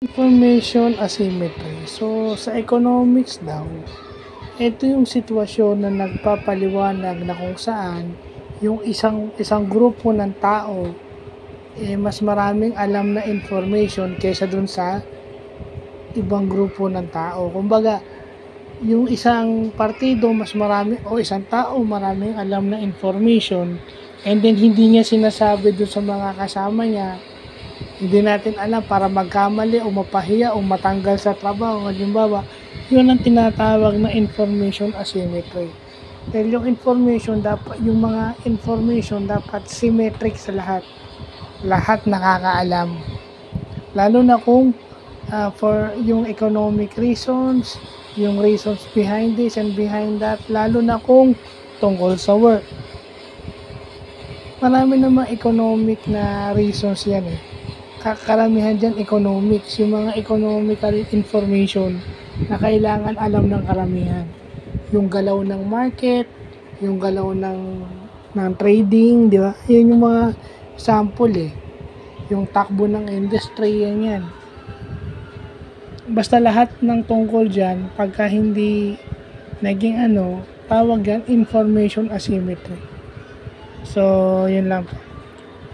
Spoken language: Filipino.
Information asymmetry. So, sa economics daw, ito yung sitwasyon na nagpapaliwanag na kung saan yung isang grupo ng tao mas maraming alam na information kaysa dun sa ibang grupo ng tao. Kumbaga, yung isang partido mas marami o isang tao maraming alam na information and then hindi niya sinasabi dun sa mga kasama niya, hindi natin alam para magkamali o mapahiya o matanggal sa trabaho. Halimbawa, yun ang tinatawag na information asymmetry. Dahil yung mga information dapat symmetric sa lahat. Lahat nakakaalam. Lalo na kung for yung economic reasons, yung reasons behind this and behind that, lalo na kung tungkol sa work. Marami namang economic na reasons yan eh. Karamihan dyan economics, yung mga economical information na kailangan alam ng karamihan. Yung galaw ng market, yung galaw ng trading, di ba? Yun yung mga sample eh. Yung takbo ng industry, yan. Basta lahat ng tungkol dyan, pagka hindi naging tawag yan, information asymmetry. So, yun lang po.